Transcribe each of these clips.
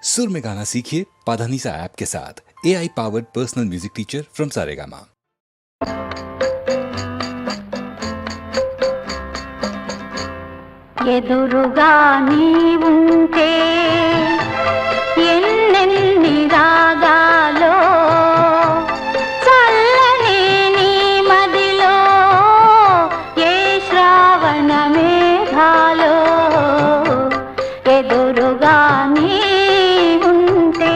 सुर में गाना सीखिए पाधानीसा ऐप के साथ। AI powered personal music teacher from Saregama. ఎదురుగా నీవుంటే ఎన్నెన్ని రాగాలో చల్లని నీ మదిలో ఏ శ్రావణ మేఘాలో ఎదురుగా నీవుంటే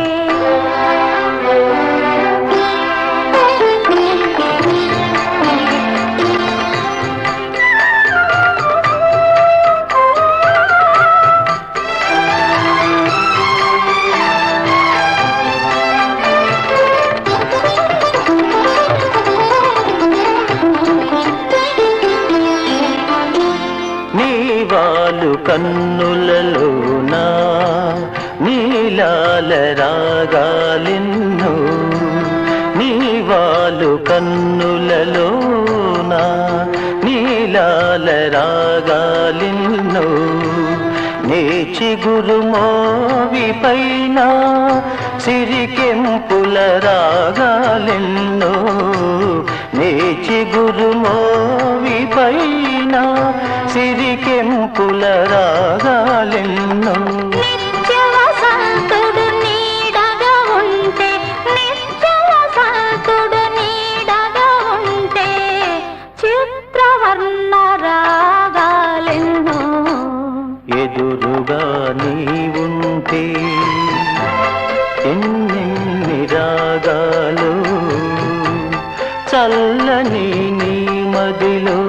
నీవాలు కన్నులలోనా నీలాల రాగాలిన్నో నీవాలు కన్నులలోనా నీలాల రాగాలిన్నో నే చిగురుమోవి పైన సిరికెంపుల రాగాలెన్నో నే చిగురుమోవి పైన సిరికెంపుల రాగాలెన్నో నిత్యవసంతుడు నీడగా ఉంటే నిత్యవసంతుడు నీడగా ఉంటే చిత్రవర్ణ రాగాలెన్నో ఎదురుగా నీవుంటే ఎన్నెన్ని రాగాలు చల్లని నీ మదిలో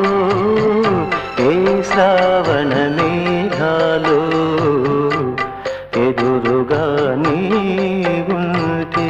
ఏ శ్రావణ మేఘాలు ఎదురుగా నీవుంటే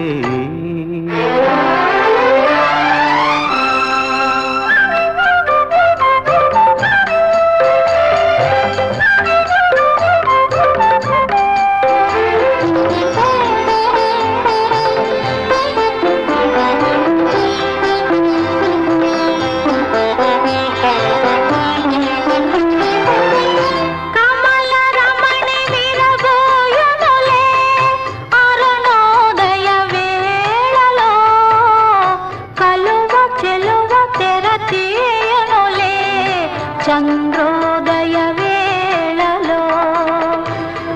చంద్రోదయ వేళలో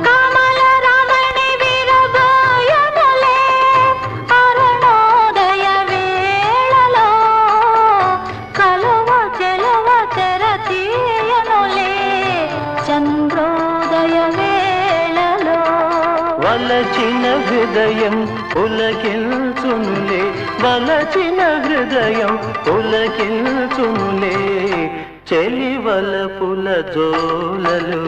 కమల రమణి విరబోయనులే అరుణోదయ వేళలో కలువ చెలువ తెర తీయనులే చంద్రోదయ వేళలో వలచిన హృదయం పులకిల్చునులే వలచిన హృదయం పులకిల్చునులే చెలివలపుల జోలలు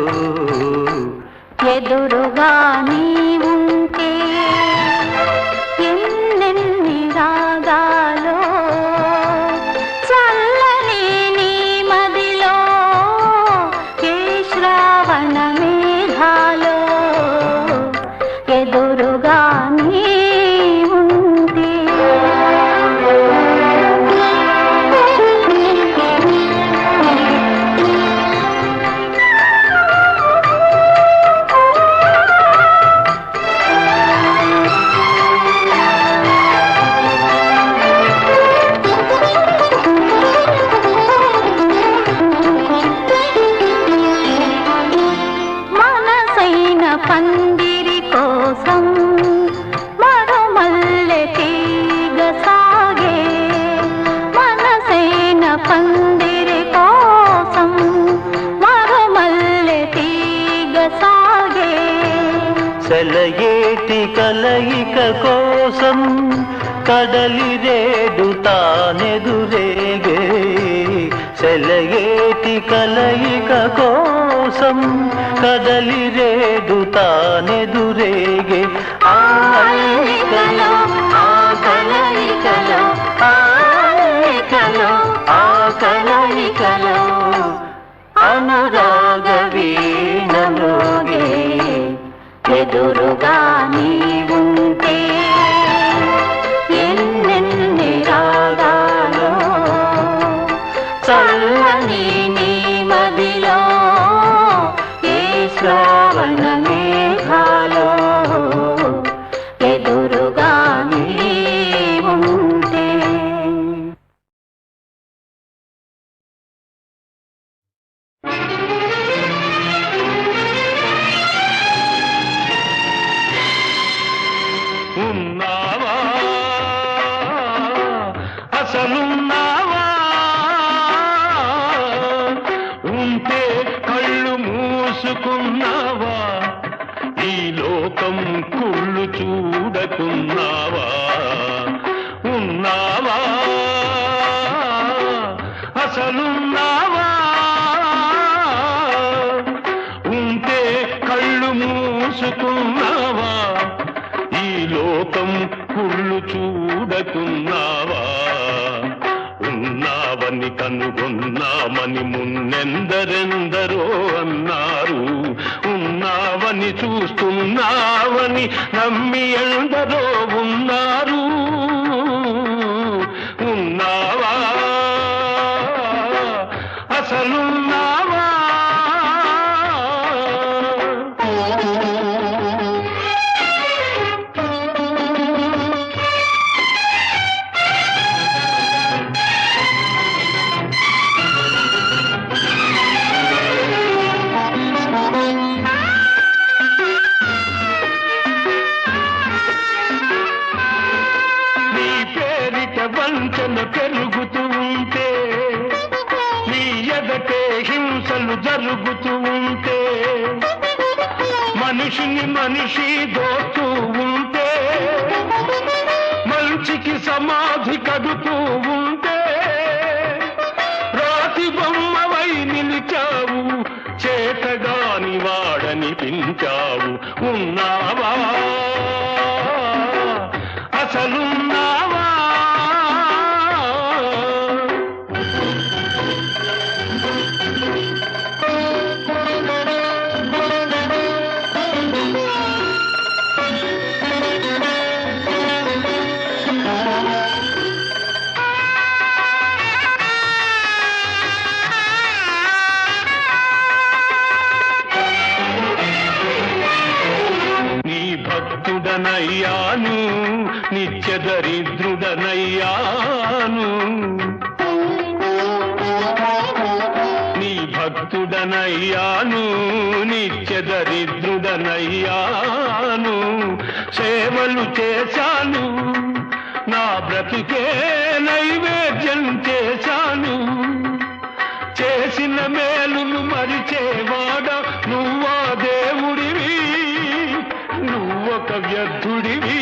ఎదురుగా నీవుంటే ఎన్నెన్ని రాగాలో చల్లని నీ మదిలో ఏ శ్రావణ మేఘాలో ఎదురుగా నీవుంటే పందిరి కోసం మరుమల్లె తీగ సాగే మనసైన పందిరి కోసం మరుమల్లె తీగ సాగే సెలయేటి కలయిక కోసం కడలి రేడు తానెదురేగే సెలయేటి కలయిక కోసం కదలి రేడు తానెదురేగే ఆ కలయికలో ఆ కలయికలో ఆ కలయికలో ఆ కలయికలో అనురాగ వీణలోగే ఎదురుగా నీవుంటే ఎన్నెన్ని రాగాలో చల్లని నీ మదిలో ఏ శ్రావణ మేఘాలో ఉన్నావా అసలున్నావా ఉంటే కళ్ళు మూసుకున్నావా ఈ లోకం కుళ్ళు చూడకున్నావా ఉన్నావా అసలున్నావా ఉంటే కళ్ళు మూసుకున్నావా ఈ లోకం కుళ్ళు చూడకున్నావా ఉన్నావని కనుగొన్నామని మున్నెందరెందరో అన్నారు ఉన్నావని చూస్తున్నావని నమ్మి ఎందరో ఉన్నారు ఉన్నావా అసలున్నావా నీ పేరిట వంచన పెరుగుతూ ఉంటే నీ ఎదటే హింసలు జరుగుతూ ఉంటే మనిషిని మనిషి దోస్తూ ఉంటే మంచికి సమాధి కడుతూ ఉంటే రాతి బొమ్మవై నిలిచావు చేతగాని వాడనిపించావు ఉన్నావా అసలున్నావా నీ భక్తుడనయ్యాను నిత్య దరిద్రుడనయ్యాను నీ భక్తుడనయ్యాను నిత్య దరిద్రుడనయ్యాను సేవలు చేశాను నా బ్రతుకే నైవేద్యం చేశాను చేసిన మేలును మరిచేవాడ నువ్వా దేవుడివి నువ్వొక వ్యర్థుడివి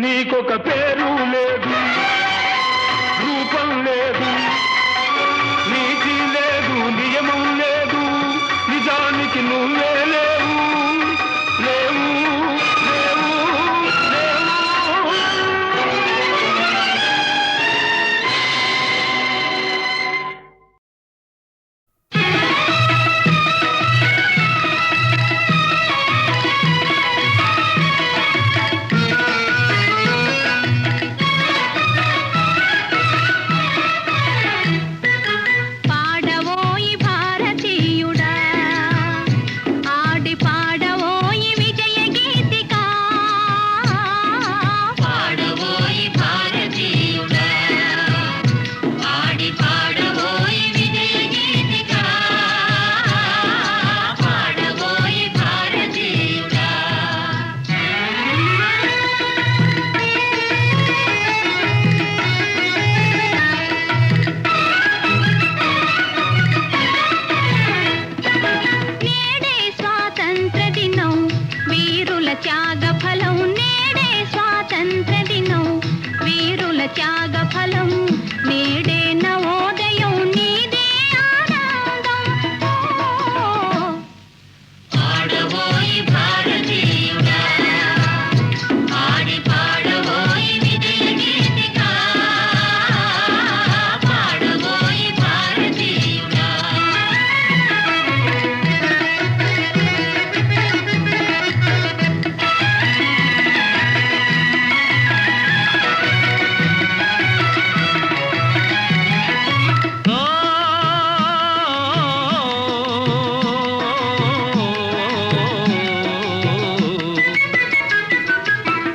నీకొక పేరు లేదు రూపం లేదు నీతి లేదు నియమం లేదు నిజానికి నువ్వే లేవు లేవు లేవు లేవు పాడవోయి భారతీయుడా ఆడి పాడవోయి విజయ గీతికా పాడవోయి భారతీయుడా ఆడి పాడవోయి విజయ గీతికా పాడవోయి భారతీయుడా నేడే స్వాతంత్ర దినం వీరుల త్యాగ ఫలం నేడే స్వాతంత్ర దినం వీరుల త్యాగ ఫలం నేడే నవోదయం నీదే ఆనందం పాడవోయి భారతీయుడా ఆడి పాడవోయి విజయ గీతికా పాడవోయి భారతీయుడా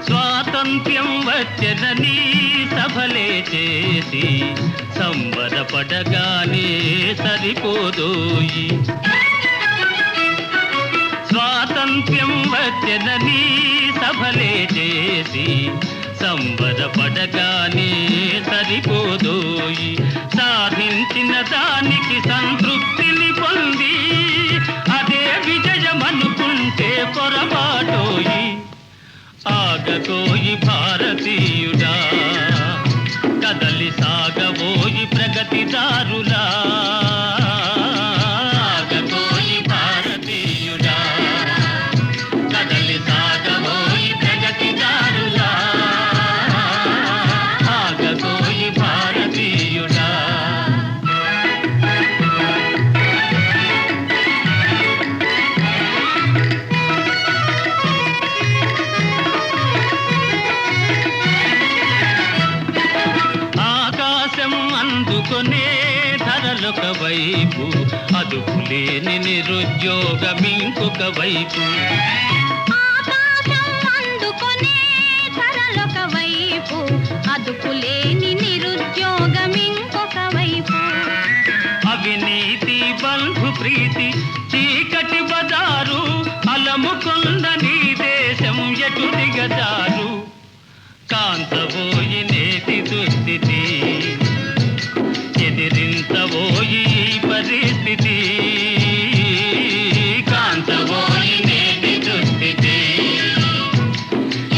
స్వాతంత్ర్యం వచ్చెదని సభలే చేసి సంబరపడగానే సరిపోదోయి స్వాతంత్ర్యం వచ్చెదని సభలే చేసి సంబరపడగానే సరిపోదోయి. సాధించిన దానికి సంతృప్తిని పొంది అదే విజయమనుకుంటే పొరపాటోయి. ఆగకోయి భారతీయుడా, కదలి సాగబోయి ప్రగతిదారులా. ఆగకోయి భారతీయుడా, కదలి సాగబోయి ప్రగతిదారులా. ఆగకోయి భారతీయుడా. అందుకొనే ధరలొక వైపు, అదుపులేని నిరుద్యోగం ఇంకొక వైపు. ఆకాశం అందుకొనే ధరలొక వైపు, అదుపులేని నిరుద్యోగం ఇంకొక వైపు. అవినీతి బంధు ప్రీతి చీకటి బజారు, అలముకొంద నీ దేశం ఎటు దిగజారు. కాంతబోయి నేటి దుస్థితి, ఎదిరించబోయి పరిస్థితి. కాంతబోయి నేటి దుస్థితి,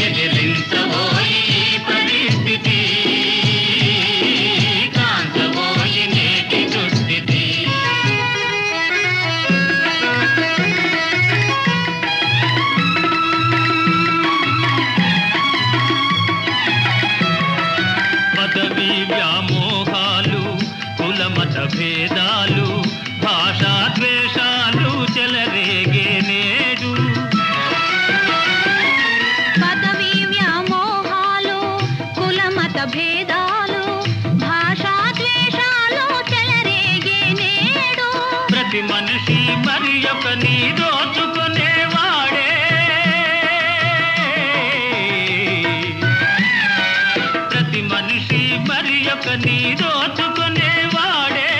ఎదిరించబోయి పరిస్థితి. కాంతబోయి నేటి దుస్థితి. పదవీ వ్యామోహాలు, కులమత భేదాలు, భాషా ద్వేషాలు చెలరేగే నేడు. పదవీ వ్యామోహాలు, కులమత భేదాలు, భాషా ద్వేషాలు చెలరేగే నేడు. ప్రతి మనిషి మరి ఒక నీ దోచుకునేవాడే. ప్రతి మనిషి మరి ఒక నీ దోచుకునేవాడే.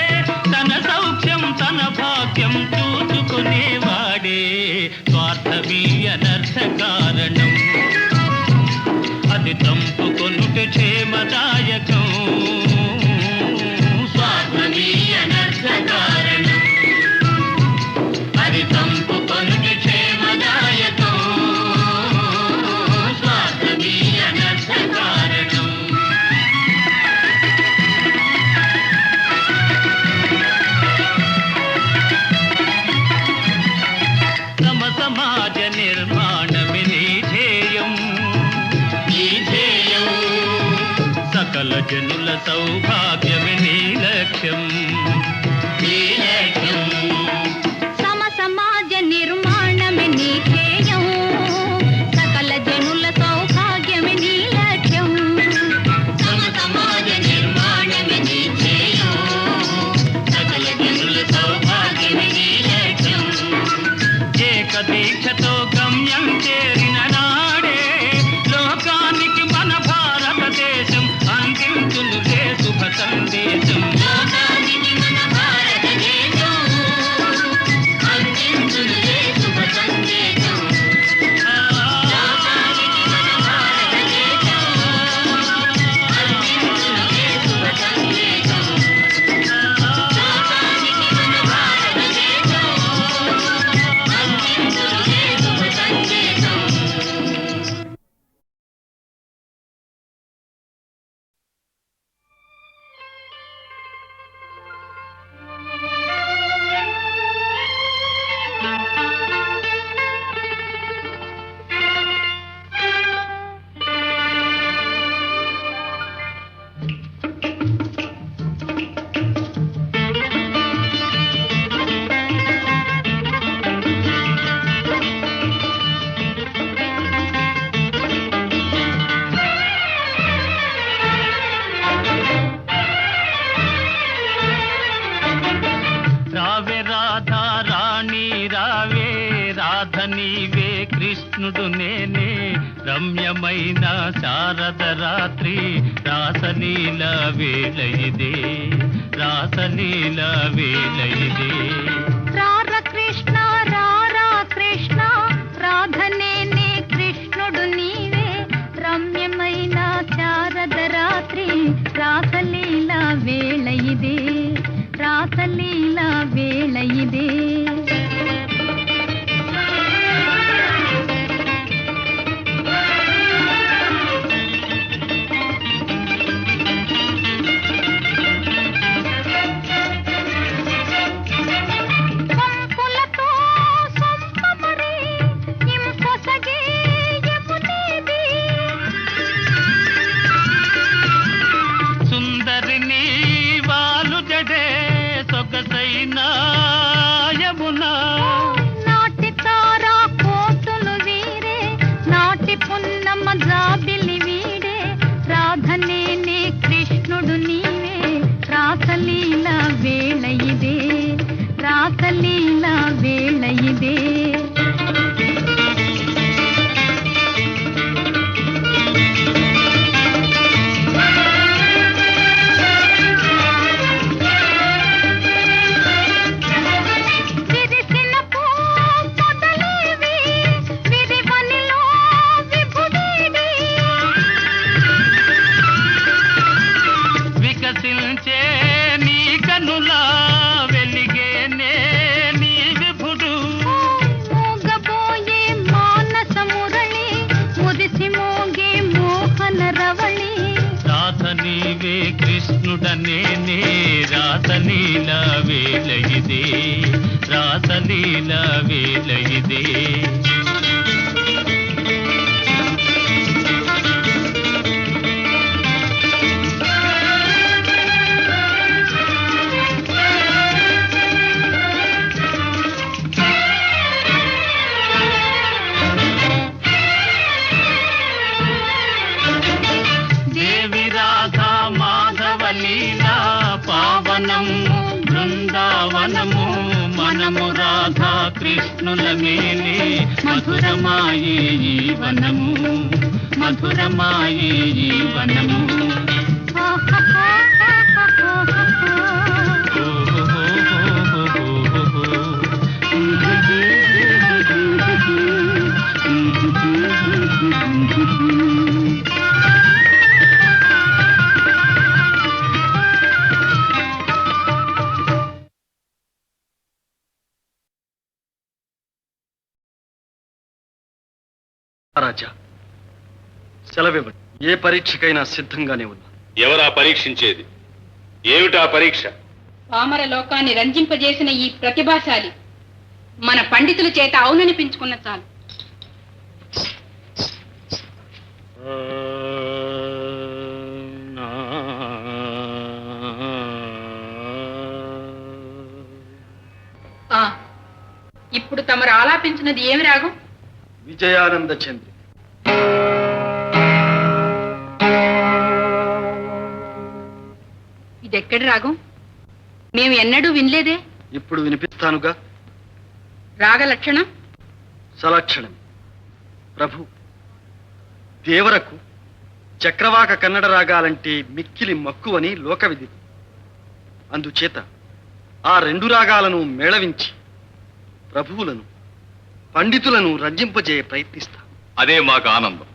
తన సౌఖ్యం తన భాగ్యం చూచుకునేవాడే. స్వార్థమీ అనర్థ కారణం, అది తంపుకొనుట క్షేమదాయకం. స్వార్థమీ అనర్థ కారణం, అది తంపుకొనుట క్షేమదాయకం. స్వార్థమీ అనర్థ కారణం. సమ సమాజ నిర్మాణమే నీ ధ్యేయం, నీ ధ్యేయం. సకల జనుల సౌభాగ్యమే నీ లక్ష్యం, నీ లక్ష్యం. సమ సమాజ నిర్మాణమే నీ ధ్యేయం, సకల జనుల సౌభాగ్యమే నీ లక్ష్యం. సమ సమాజ నిర్మాణమే నీ ధ్యేయం, సకల జనుల సౌభాగ్యమే నీ లక్ష్యం. ఏక దీక్షతో గమ్యం చేరిన నాడే లోకానికి మన భారతదేశం అందించునులే శుభ సందేశం. లోకానికి మన భారతదేశం అందించునులే శుభ సందేశం. లోకానికి మన భారతదేశం అందించునులే శుభ సందేశం. లోకానికి మన భారతదేశం అందించునులే శుభ సందేశం. రావే రాధా రాణి రావే, రాధ నీవే కృష్ణుడు నేనే. రమ్యమైన శారద రాత్రి రాసలీల వేళ ఇదే, రాసలీల వేళ ఇదే. రార కృష్ణ రారా కృష్ణ, రాధనే నీ కృష్ణుడు నీ రాసలీలా వేళ ఇదే. విరిసిన పొదలేవి విరివనిలో విభుడేడి. వికసించే నీ కనులా వెలిగేనే నీ విభుడు. మూగబోయే మానస మురళి మురిసి మోగే మోహన రవళి. రాధ నీవే కృష్ణుడనేనే రాసలీల వేళ ఇదే, రాసలీల వేళ ఇదే. దేవి రాధా మాధవ లీలా పావనము బృందావనము మనము రాధా కృష్ణుల మేలే మధురమాయే ఈ వనము, మధురమాయే ఈ వనము. రాజా, సెలవివ్వండి. ఏ పరీక్షకైనా సిద్ధంగానే ఉన్నా. ఎవరా పరీక్షించేది? ఏమిటా పరీక్ష? పామర లోకాన్ని రంజింపజేసిన ఈ ప్రతిభాశాలి మన పండితుల చేత అవుననిపించుకున్న చాలు. ఇప్పుడు తమరు ఆలాపించినది ఏమి రాగం? విజయానంద చంద్రి. ఇదెక్కడి రాగం? మేము ఎన్నడూ వినలేదే. ఇప్పుడు వినిపిస్తానుగా. రాగ లక్షణం సలక్షణం. ప్రభు, దేవరకు చక్రవాక కన్నడ రాగాలంటే మిక్కిలి మక్కువని లోకవిధి. అందుచేత ఆ రెండు రాగాలను మేళవించి ప్రభువులను పండితులను రంజింపజేయ ప్రయత్నిస్తా. అదే మాకు ఆనందం.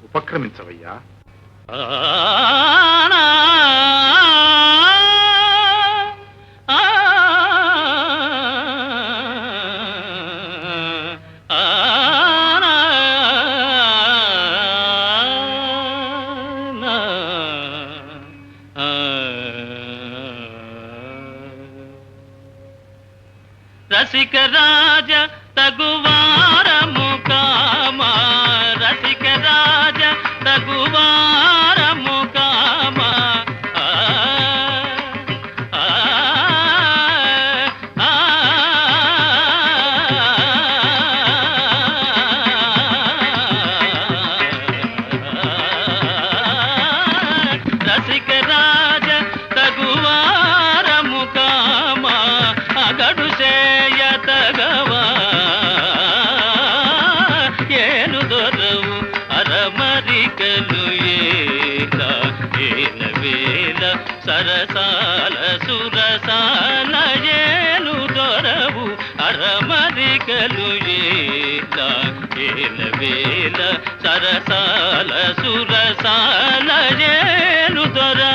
ఉపక్రమించవయ్యా. రసిక రాజ తగువారము కామా, రసిక రాజ తగువారము కామా. రసిక రాజ తగువారము కామా, అగడు చేయతగవా. ఏను దొరవు అరమరికలు ఏల ఏల వేల సరసాల సురసాల. ఏను దొరవు అరమరికలు ఏల ఏల వేల సరసాల సురసాల. ఏను దొరా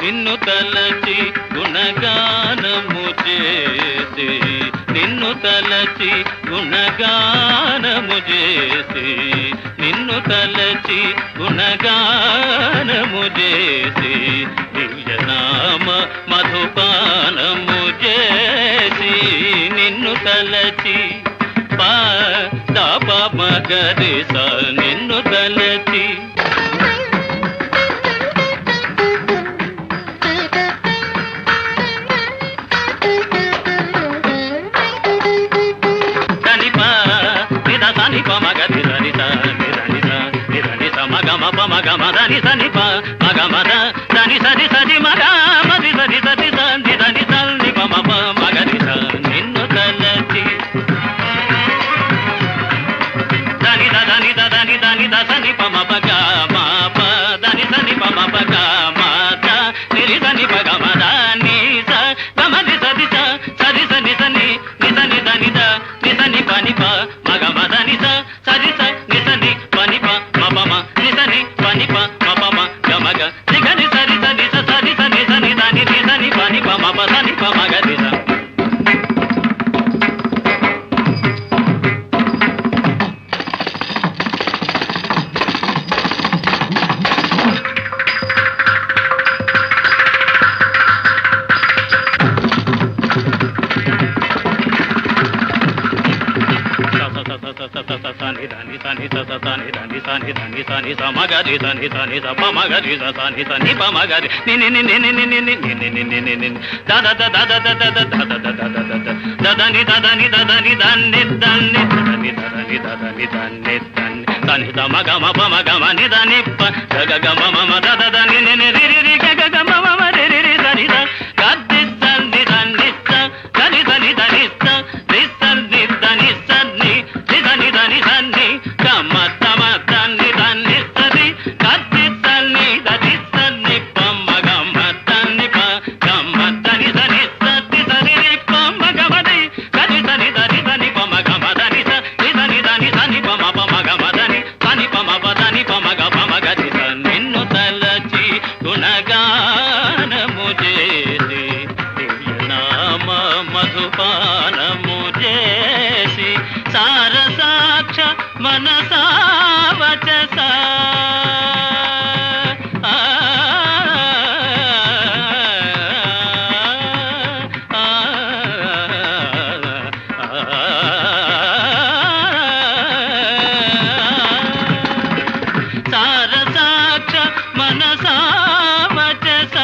నిన్ను తలచి గుణగానము చేసి, నిన్ను తలచి గుణగానము చేసి, నిన్ను తలచి గుణగానము చేసి, దివ్యనామ మధుపానము చేసి, నిన్ను తలచి దాప మగరిస, నిన్ను తలచి మగ ప మగ మదని సని ప మగ మద దని సరి సరి మగ మది సరి సరి సని దని సని ప మ ప మగది స నిన్ను తలచి దని దని దని దని దని ప మ ప గ మ ప దని సని ప మ ప గ మ ద నిరి సని ప గ మ ద ని స గ మ ని సరి స సరి సని సని ని సని దని ద ని సని ప ని ప మగ మ ద ని స సరి స ని సని ప ని ప మ ప మ ని సని ప ని ప మ ప మ గ మ గ ని గ ని సరి స ని స సరి స ని సని దని ని సని ప ని ప మ ప సని ప మ గ ని స నిన్ను తలచి గుణగానము చేసి దివ్యనామ మధుపానము చేసి సారసాక్ష మనసా వచస సారసాక్ష మనసా వచస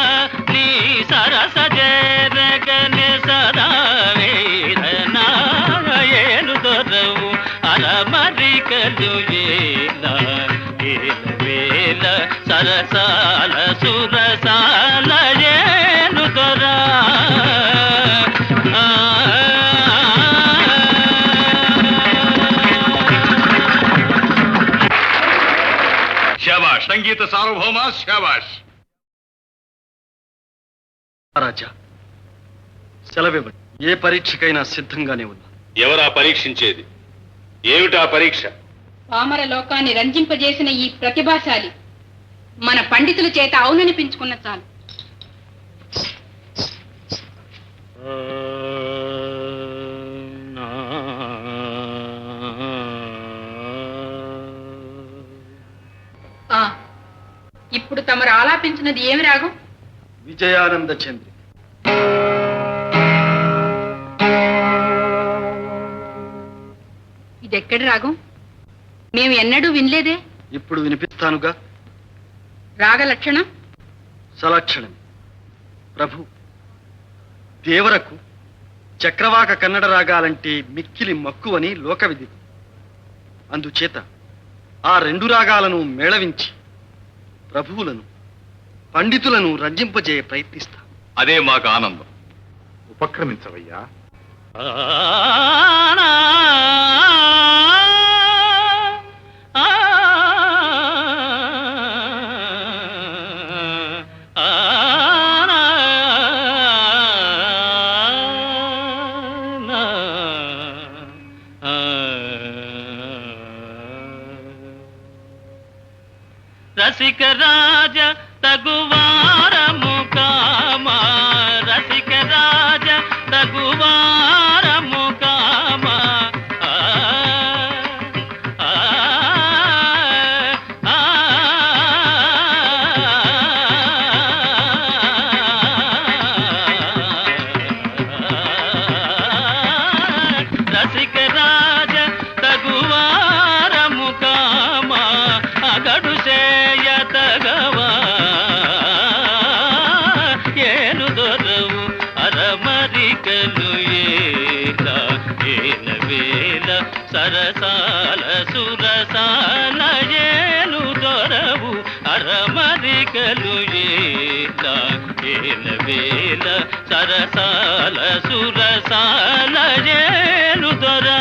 నీ సరస జరగని సదా వేదనాయను దొరవు అరమరికలు ఏల వేల సరసాల సురసాల ఏను దొరా శాబాష్ సంగీత సార్వభౌమ శాబాష్. రాజా సెలవివ్వండి. ఏ పరీక్షకైనా సిద్ధంగానే ఉన్నా. ఎవరా పరీక్షించేది? ఏమిటా పరీక్ష? పామర లోకాన్ని రంజింపజేసిన ఈ ప్రతిభాశాలి మన పండితుల చేత అవుననిపించుకున్న చాలు. ఇప్పుడు తమరు ఆలాపించినది ఏమి రాగం? విజయానంద చంద్రి. ఇదెక్కడి రాగం? మేము ఎన్నడూ వినలేదే. ఇప్పుడు వినిపిస్తానుగా. రాగ లక్షణం సలక్షణం. ప్రభు, దేవరకు చక్రవాక కన్నడ రాగాలంటే మిక్కిలి మక్కువని లోకవిధి. అందుచేత ఆ రెండు రాగాలను మేళవించి ప్రభువులను పండితులను రంజింపజేయ ప్రయత్నిస్తా. అదే మాకు ఆనందం. ఉపక్రమించవయ్యా. రసిక రాజ తగువారము కామా, రసిక రాజ తగువారము కామా. రసిక రాజ తగువారము కామా, అగడు చేయతగవా ఏను దొరవు అరమరికలు ఏల ఏల వేల సరసాల సురసాల ఏను దొరవు రమరికలు ఏల ఏలవేల సరసాల సురసాల ఏలుదొరా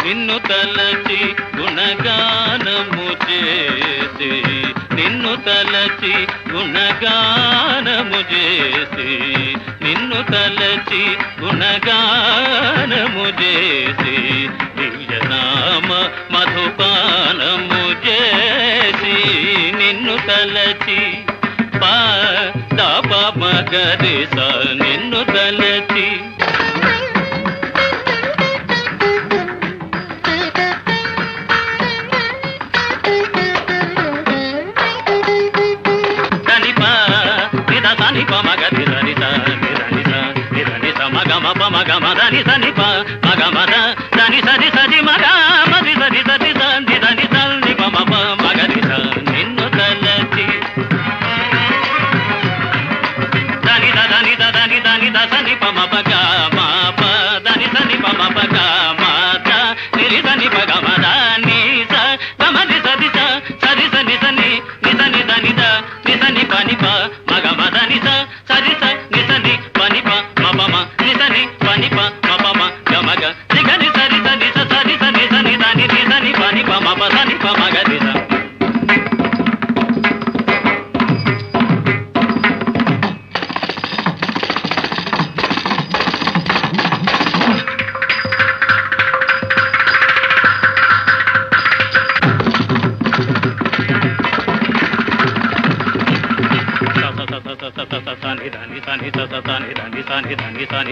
నిన్ను తలచి గుణగానము చేసి నిన్ను తలచి గుణగానము చేసి నిన్ను తలచి గుణగానము చేసి దివ్యనామ మధుపానము చేసి నిన్ను తలచి దాప మగరిస నిన్ను తలచి మగమదని సని మగమద దని సరి సరి మగ మది సరి సరి దని దని సని పమ మగరి నిన్ను తలచి దని దని దని దని దసని పమ పగ మా ప దని సని పమ పగ మాత నిరి సని పగ మద ని స గమది సది స సరి సని సని నిసని దని ద నిసని పని ప మగ మద ని స సరి స నిసని పని ప మపమ నిసని పని ప మపమ గమగ నిగని సరి సని స సరి సని సని దని నిసని పని ప మప సని ప మగ దిస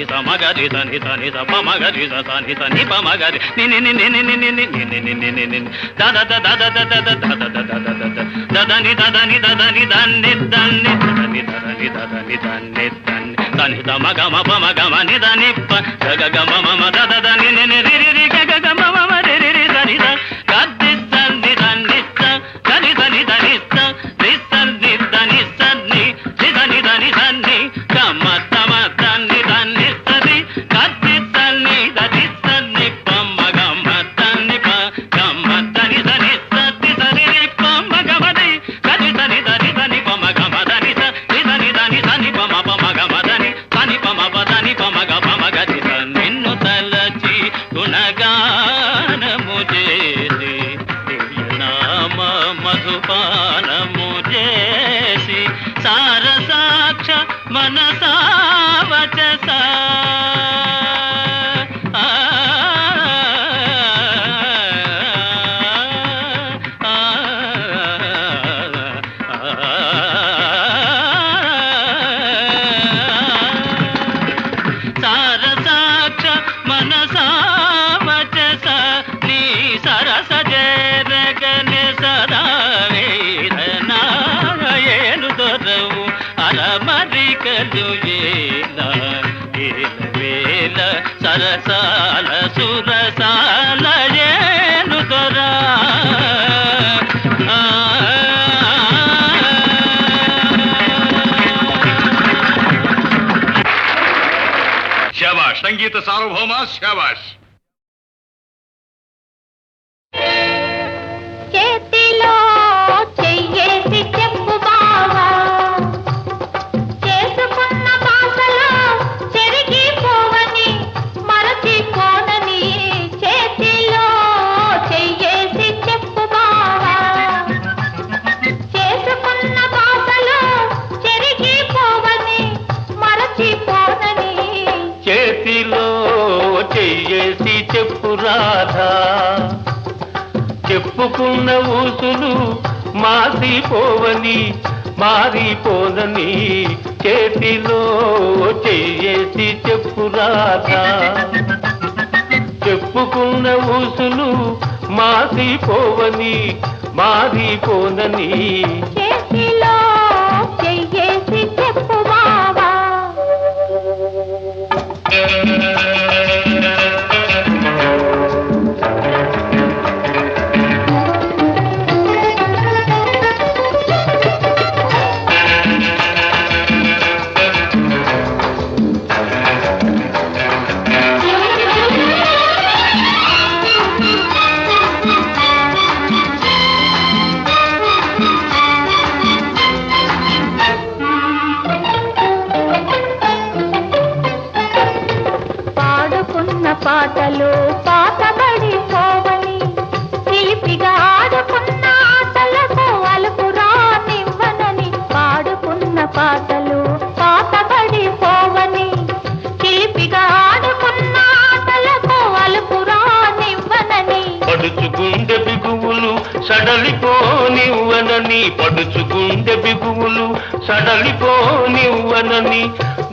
సమగరి సని సని సమగరి సని సని పమగరి ని ని ని ని ని ని ని ని ని ని ని ని దద దద దద దద దద దద దద దదని దదని దదని దన్ని దన్ని దదని దదని దదని దన్ని దన్ని దని సమగ మప మగ మని దని ప గగ గ మమ మ దద దని ని ని రి రి రి గ గ గ మమ మ రి రి రి దని ద గద్ది దన్ని దన్ని ద దని దని దని ద రి దన్ని దని సన్ని రి దని దని సన్ని గమ తమ దన్ని దన్ని సది గద్ది దన్ని దది సన్ని పమ గమ దన్ని ప గమ దని దని సది సరి రి పమ గమ ది గది దని దని దని పమ గమ దని స రి దని దని సని పమ పమ గమ దని సని పమ ప దని పమ గ పమ గది స నిన్ను తలచి గుణగానము చేసి దివ్యనామ మధుపానము చేసి సారసాక్ష మనసావచస సారసాక్ష మనసావచస నీ సరస జరగని సదా వేదనాయను దొరవు అలమరికలు ఏల ఏలవేల సరసాల సురసాల ఏను దొరా శాబాష్ సంగీత సార్వభౌమ శాబాష్ చేతిలో చెయ్యేసి చెప్పు బావా చేసుకున్న బాసలో చెరిగిపోవని మరచిపోనని చేతిలో చెయ్యేసి చెప్పు బావా చేసుకున్న బాసలో చెరిగిపోవని మరచిపోనని చేతిలో చెయ్యేసి చెప్పు రాధా చెప్పుకున్న ఊసులు మాసిపోవని మారిపోనని చేతిలో చెయ్యేసి చెప్పు రాధా చెప్పుకున్న ఊసులు మాసిపోవని మారిపోనని చేతిలో చెయ్యేసి చెప్పు బావా పోనని పడుచుగుండె బిగువులు సడలిపోనివ్వనని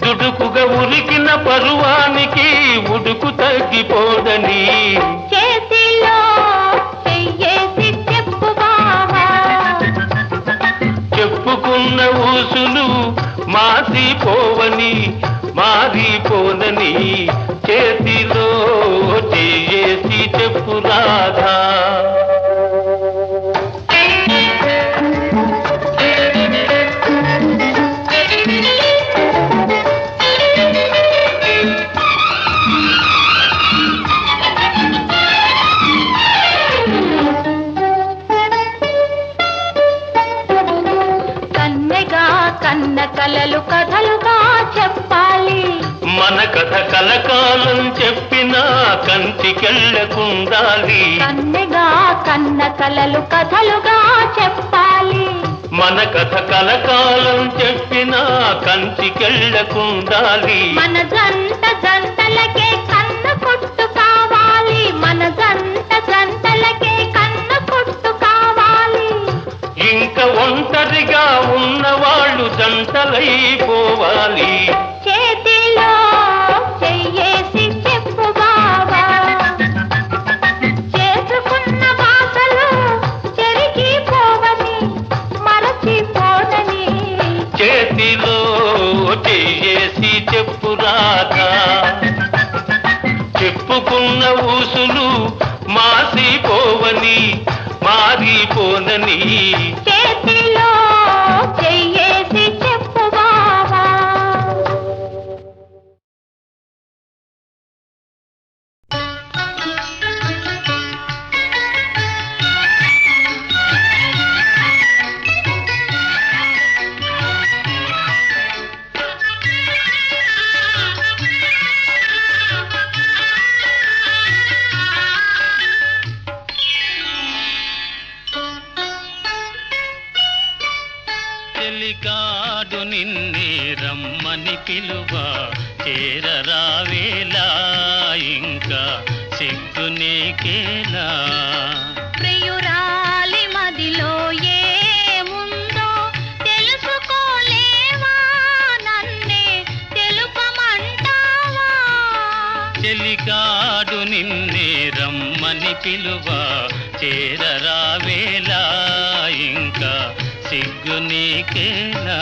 దుడుకుగా ఉరికిన పరువానికి ఉడుకు తగ్గిపోదని చేతిలో చెయ్యేసి చెప్పు బావా చెప్పుకున్న ఊసులు మాసిపోవని మారిపోనని చేతిలో చేసి చెప్పు రాధా కన్న కలలు కథలుగా చెప్పాలి మన కథ కలకాలం చెప్పినా కంటికెళ్ళకుండాలి కన్నెగా కన్న కలలు కథలుగా చెప్పాలి మన కథ కలకాలం చెప్పినా కంటికెళ్ళకుండాలి మన జంట జంటలకే కన్న కొట్టు కావాలి మన జంట జంటలకే కన్న కొట్టు కావాలి ఇంకా ఒంటరిగా ఉన్నవాళ్ళు జంటలైపోవాలి చేతిలో చెయ్యేసి చెప్పు బావా చేసుకున్న బాసలు చెరిగిపోవని మరచిపోనని చేతిలో చేసి చెప్పు రాధా చెప్పుకున్న ఊసులు మాసిపోవని మారిపోనని చేతిలో చెయ్యేసి చెప్పు బావా చెలికాడు నిన్నే రమ్మని పిలువ చేరరావేలా ఇంకా సిగ్గు నీకేలా ప్రియురాలి మదిలో ఏముందో తెలుసుకోలేవా నన్నే తెలుపమంటావా చెలికాడు నిన్నే రమ్మని పిలువ చేరరావేలా ఇంకా సిగ్గు నీకేలా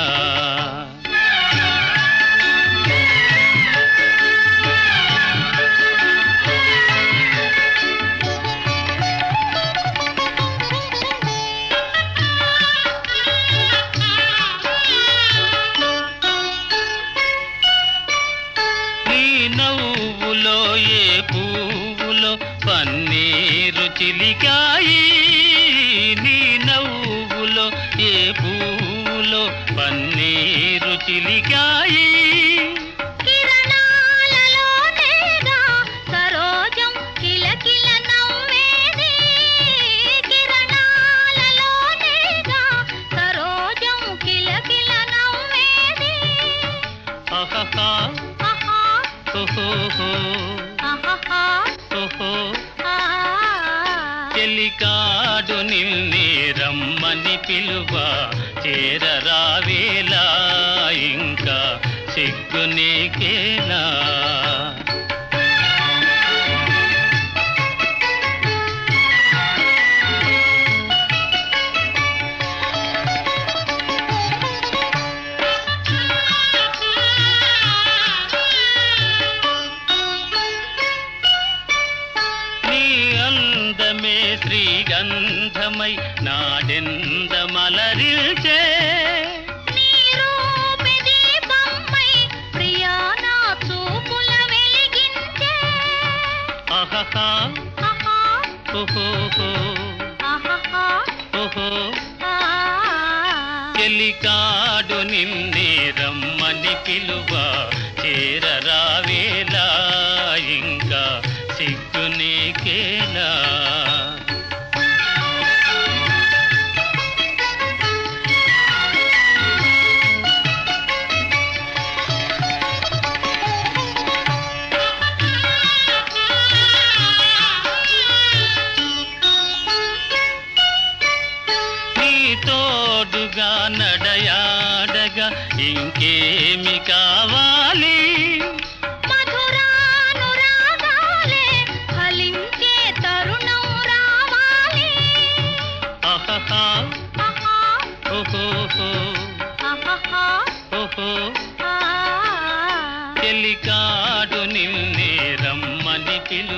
నీ నవ్వులో ఏ పువ్వులో పన్నీరు చిలికాయి నీ నవ్వులో ఏ పువ్వులో పన్నీరు చిలికాయి కిరణాలలోనేగా సరోజం కిలకిల నవ్వేది కిరణాలలోనేగా సరోజం కిలకిల నవ్వేది ఆహా ఆహా ఓహో ఆహా ఓహో ఆ చెలికాడు నిన్నే రమ్మని పిలువ చేరరావేలా ఇంకా సిగ్గు నీకేలా నీ అందమే శ్రీగంధమై నాడెందమలరిల్చే నీ రూపే దీపమై ప్రియా నా చూపుల వెలిగించే ఆహా ఆహా ఓహో ఆహా ఓహో ఆ చెలికాడు నిన్నే రమ్మని పిలువ చేరరావేలా ఇంకా సిగ్గు నీకేలా నీ తోడుగా నడయాడగా ఇంకేమి కావాలి మధురానురాగాలే ఫలించే తరుణం రావాలి. ఆహాహా ఆహా, ఓహోహో ఆహాహా, ఓహో ఆ. చెలికాడు నిన్నే రమ్మని పిలు